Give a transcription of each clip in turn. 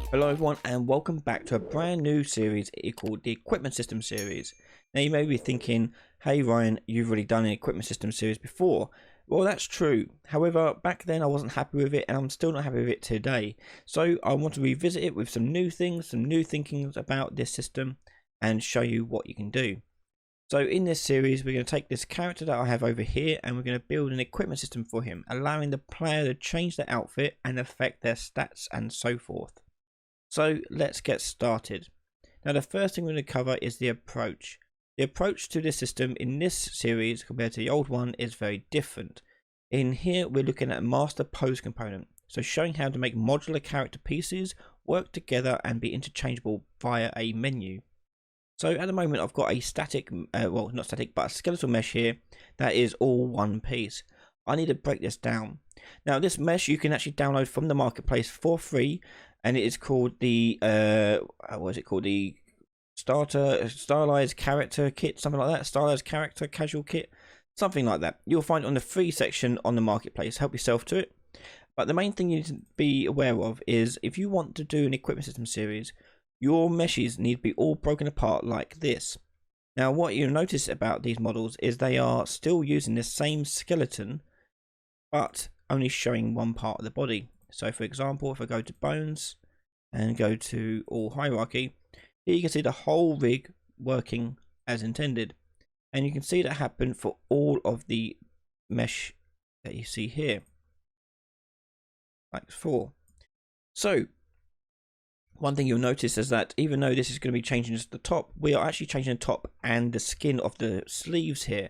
Hello everyone and welcome back to a brand new series called the Equipment System series. Now you may be thinking, hey Ryan, you've already done an Equipment System series before. Well, that's true. However, back then I wasn't happy with it and I'm still not happy with it today. So I want to revisit it with some new things, some new thinkings about this system and show you what you can do. So in this series we're going to take this character that I have over here and we're going to build an equipment system for him, allowing the player to change their outfit and affect their stats and so forth. So let's get started. Now the first thing we're going to cover is the approach. The approach to this system in this series compared to the old one is very different. In here we're looking at a master pose component, so showing how to make modular character pieces work together and be interchangeable via a menu. So at the moment I've got a static, well not static but a skeletal mesh here that is all one piece. I need to break this down. Now this mesh you can actually download from the marketplace for free, and it is called the what is it called, the stylized character kit, something like that, stylized character casual kit, something like that. You'll find it on the free section on the marketplace. Help yourself to it. But the main thing you need to be aware of is if you want to do an equipment system series, your meshes need to be all broken apart like this. Now what you'll notice about these models is they are still using the same skeleton but only showing one part of the body. So for example, if I go to bones and go to all hierarchy, here you can see the whole rig working as intended, and you can see that happen for all of the mesh that you see here like 4. So one thing you'll notice is that even though this is going to be changing just the top, we are actually changing the top and the skin of the sleeves here.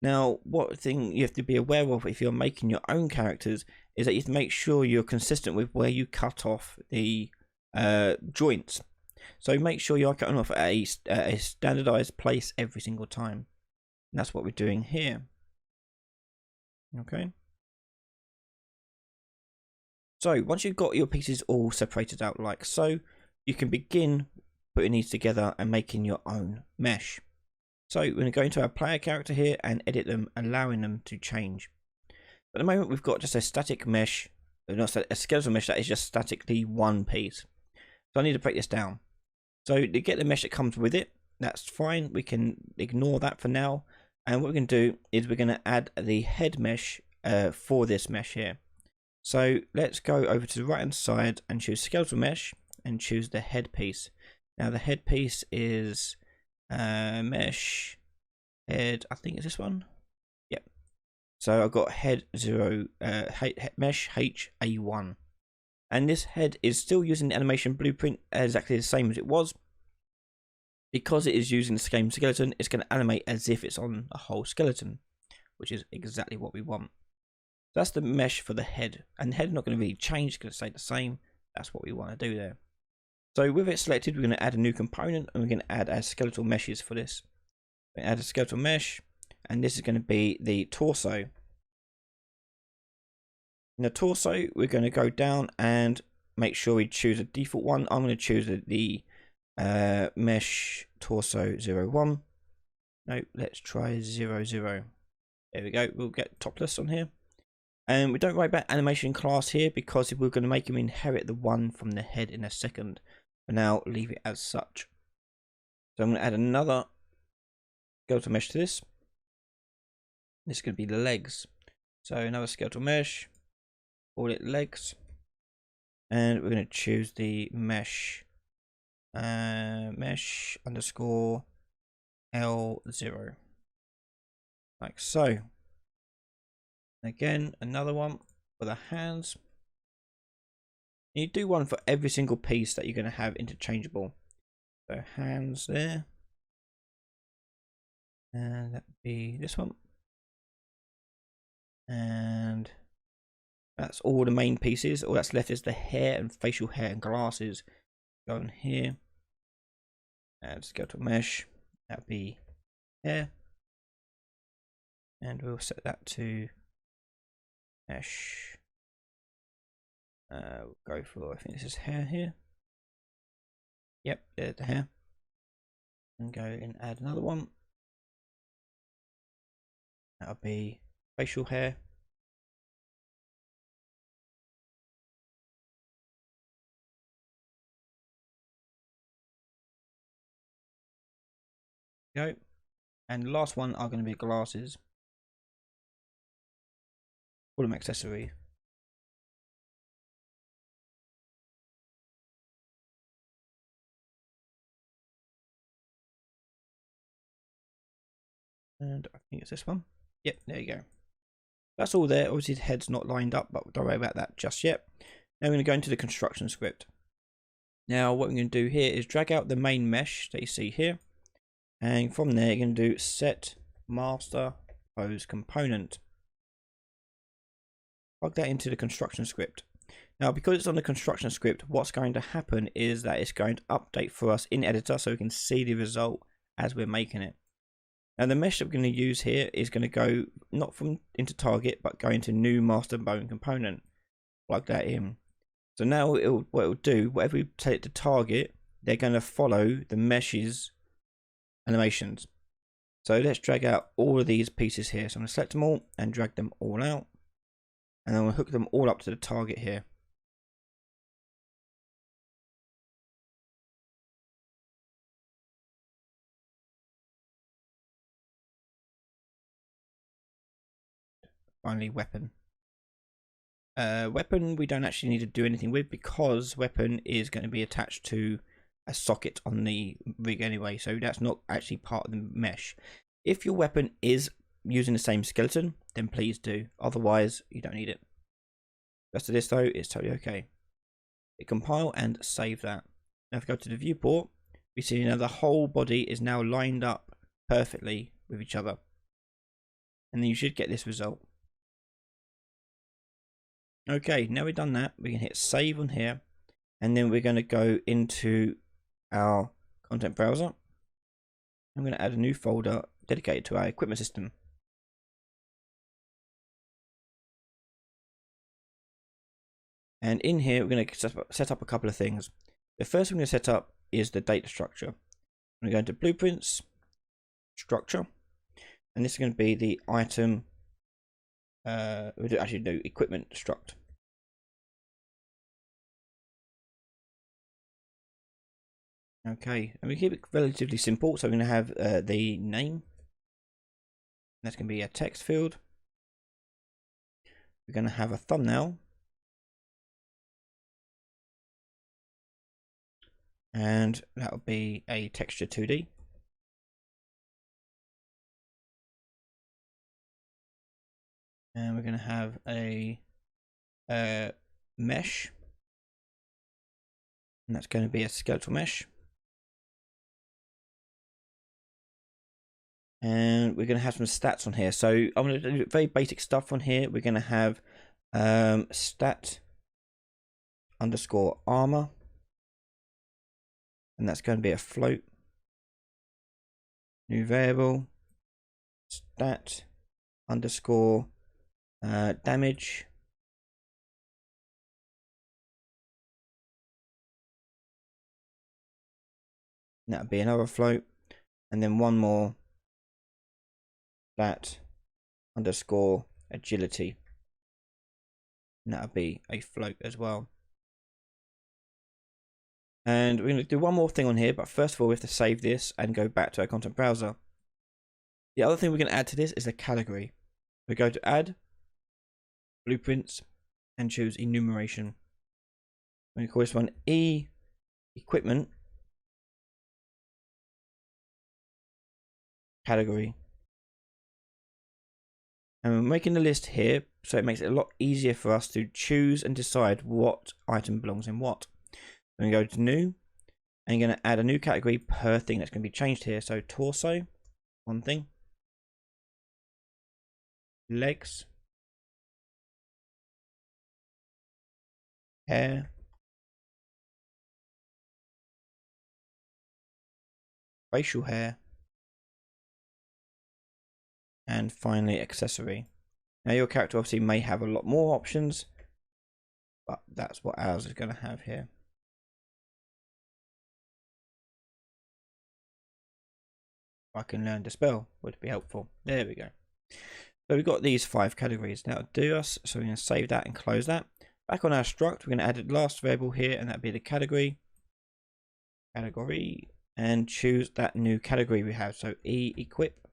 Now, what thing you have to be aware of if you're making your own characters is that you have to make sure you're consistent with where you cut off the joints. So make sure you're cutting off at a standardized place every single time. And that's what we're doing here. Okay. So once you've got your pieces all separated out like so, you can begin putting these together and making your own mesh. So we're going to go into our player character here and edit them, allowing them to change. At the moment we've got just a static mesh, not a skeletal mesh that is just statically one piece. So I need to break this down. So to get the mesh that comes with it, that's fine. We can ignore that for now. And what we're going to do is we're going to add the head mesh for this mesh here. So let's go over to the right hand side and choose skeletal mesh and choose the head piece. Now the head piece is mesh head, I think it's this one. Yep. So I've got head 0 mesh HA1, and this head is still using the animation blueprint exactly the same as it was. Because it is using the same skeleton, it's going to animate as if it's on a whole skeleton, which is exactly what we want. That's the mesh for the head, and the head is not going to really change, it's going to stay the same. That's what we want to do there. So with it selected, we're going to add a new component and we're going to add our skeletal meshes for this. We're going to add a skeletal mesh, and this is going to be the torso. In the torso, we're going to go down and make sure we choose a default one. I'm going to choose the mesh torso 01. No, let's try 00. There we go. We'll get topless on here. And we don't write about animation class here because we're going to make him inherit the one from the head in a second. For now, leave it as such. So I'm going to add another skeletal mesh to this. This is going to be the legs. So another skeletal mesh, call it legs, and we're going to choose the mesh mesh underscore L0, like so. Again, another one for the hands. You do one for every single piece that you're going to have interchangeable. So hands there, and that would be this one, and that's all the main pieces. All that's left is the hair and facial hair and glasses. Go in here and skeletal mesh, that would be hair, and we'll set that to mesh. We'll go for, I think this is hair here. Yep, there's the hair. And go and add another one. That'll be facial hair. Go. And the last one are going to be glasses. Call them accessory. And I think it's this one. Yep, there you go. That's all there. Obviously the head's not lined up, but don't worry about that just yet. Now we're going to go into the construction script. Now what we're going to do here is drag out the main mesh that you see here. And from there you're going to do set master pose component. Plug that into the construction script. Now because it's on the construction script, what's going to happen is that it's going to update for us in editor so we can see the result as we're making it. Now the mesh that we're going to use here is going to go not from into target but go into new master bone component. Plug that in. So now what it'll do, whatever we tell it to target, they're going to follow the mesh's animations. So let's drag out all of these pieces here. So I'm going to select them all and drag them all out. And then we'll hook them all up to the target here. Finally, weapon. Weapon we don't actually need to do anything with because weapon is going to be attached to a socket on the rig anyway, so that's not actually part of the mesh. If your weapon is using the same skeleton, then please do. Otherwise, you don't need it. Rest of this though is totally okay. Hit compile and save that. Now if we go to the viewport, we see now the whole body is now lined up perfectly with each other. And then you should get this result. Okay, now we've done that, we can hit save on here, and then we're going to go into our content browser. I'm going to add a new folder dedicated to our equipment system. And in here, we're going to set up a couple of things. The first thing we're going to set up is the data structure. I'm going to go into blueprints, structure, and this is going to be the item. We'll actually do equipment struct. Okay, and we keep it relatively simple. So we're going to have the name. That's going to be a text field. We're going to have a thumbnail. And that will be a texture 2D. And we're going to have a mesh. And that's going to be a skeletal mesh. And we're going to have some stats on here. So I'm going to do very basic stuff on here. We're going to have stat underscore armor. And that's going to be a float. New variable. Stat underscore damage. And that'll be another float. And then one more. Stat underscore agility. And that'll be a float as well. And we're going to do one more thing on here, but first of all we have to save this and go back to our content browser. The other thing we're going to add to this is a category. We go to add, blueprints, and choose enumeration. We're going to call this one equipment category. And we're making the list here, so it makes it a lot easier for us to choose and decide what item belongs in what. We're going to go to new, and you're going to add a new category per thing that's going to be changed here. So torso, one thing. Legs. Hair. Facial hair. And finally accessory. Now your character obviously may have a lot more options, but that's what ours is going to have here. I can learn to spell would be helpful. There we go. So we've got these 5 categories now to do us. So we're going to save that and close that. Back on our struct, we're going to add the last variable here, and that'd be the category. Category. and choose that new category we have. So equip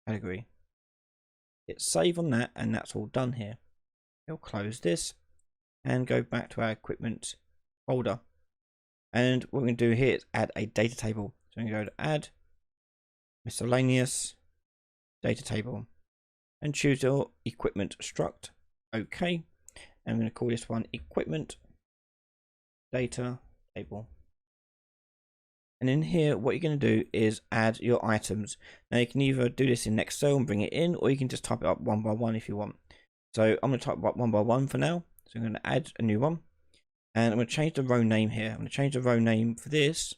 category. Hit save on that, and that's all done here. We'll close this and go back to our equipment folder. And what we're going to do here is add a data table. So we're going to go to add miscellaneous data table and choose your equipment struct. Okay. And I'm going to call this one equipment data table. And in here, what you're going to do is add your items. Now you can either do this in Excel and bring it in, or you can just type it up one by one if you want. So I'm going to type up one by one for now. So I'm going to add a new one, and I'm going to change the row name here. I'm going to change the row name for this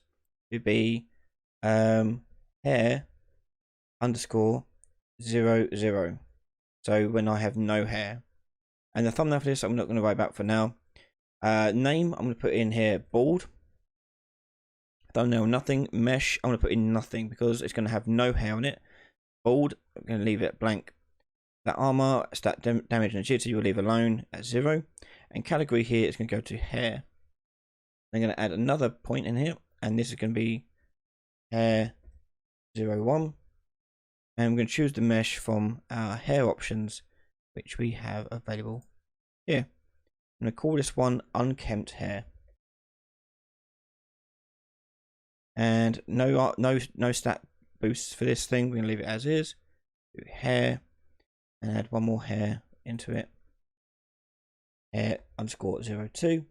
to be hair underscore 00. So when I have no hair. And the thumbnail for this I'm not going to worry about for now. Name I'm going to put in here bald. Thumbnail nothing. Mesh I'm going to put in nothing because it's going to have no hair on it. Bald I'm going to leave it blank. That armor, stat damage and agility we'll leave alone at 0. And category here is going to go to hair. I'm going to add another point in here, and this is going to be hair 01. And I'm going to choose the mesh from our hair options, which we have available here. I'm going to call this one unkempt hair. And no stat boosts for this thing. We're going to leave it as is. Do hair. And add one more hair into it. Hair underscore 02.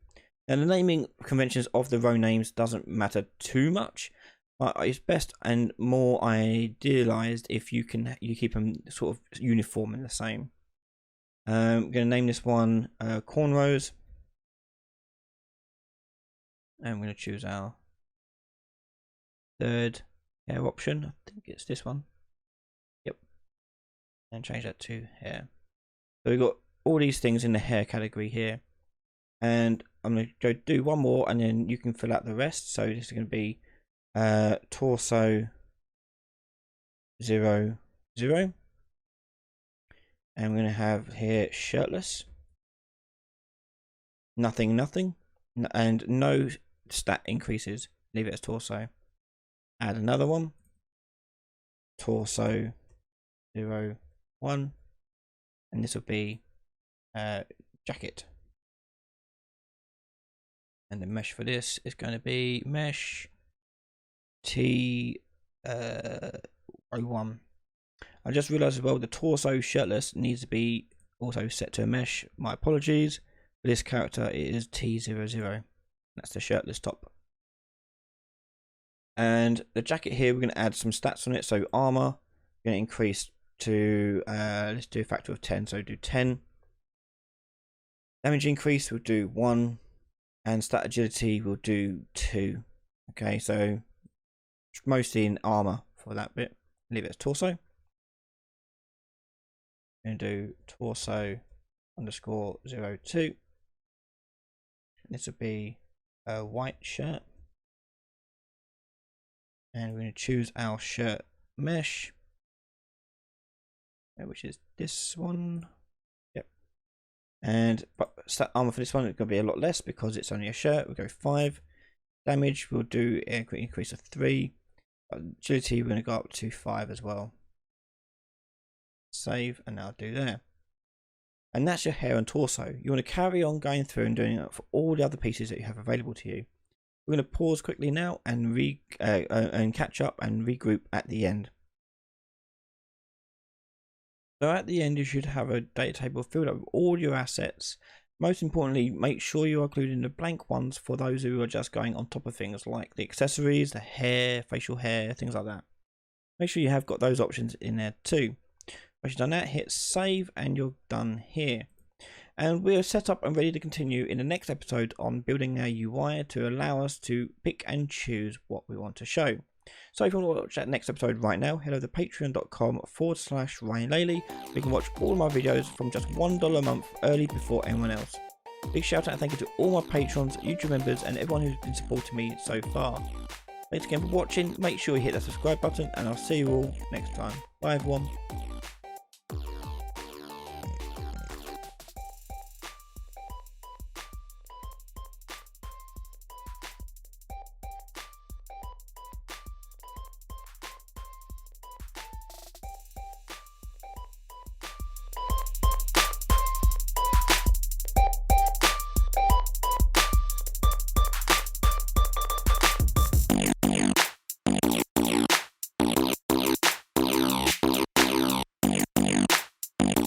Now the naming conventions of the row names doesn't matter too much, but it's best and more idealized if you keep them sort of uniform and the same. I'm going to name this one cornrows, and I'm going to choose our third hair option. I think it's this one. Yep. And change that to hair. So we've got all these things in the hair category here, and I'm going to go do one more, and then you can fill out the rest. So this is going to be torso 00, and we're going to have here shirtless, nothing, and no stat increases. Leave it as torso. Add another one, torso 01, and this will be jacket. And the mesh for this is going to be mesh T01. I just realized as well the torso shirtless needs to be also set to a mesh. My apologies. For this character it is T00. That's the shirtless top. And the jacket here we're going to add some stats on it. So armor we're going to increase to let's do a factor of 10, so do 10. Damage increase we'll do 1, and stat agility we'll do 2. Okay, so mostly in armor for that bit. Leave it as torso. And do torso underscore 02. This will be a white shirt, and we're going to choose our shirt mesh, which is this one. Yep. And but stat armor for this one is going to be a lot less because it's only a shirt. We'll go 5. Damage we'll do an increase of 3. Agility we're going to go up to 5 as well. Save, and now do there. And that's your hair and torso. You want to carry on going through and doing it for all the other pieces that you have available to you. We're going to pause quickly now and catch up and regroup at the end. So at the end you should have a data table filled up with all your assets. Most importantly, make sure you are including the blank ones for those who are just going on top of things like the accessories, the hair, facial hair, things like that. Make sure you have got those options in there too. Once you've done that, hit save and you're done here. And we're set up and ready to continue in the next episode on building our UI to allow us to pick and choose what we want to show. So if you want to watch that next episode right now, head over to patreon.com/Ryan Laley. You can watch all my videos from just $1 a month early before anyone else. Big shout out and thank you to all my patrons, YouTube members and everyone who's been supporting me so far. Thanks again for watching. Make sure you hit that subscribe button and I'll see you all next time. Bye everyone.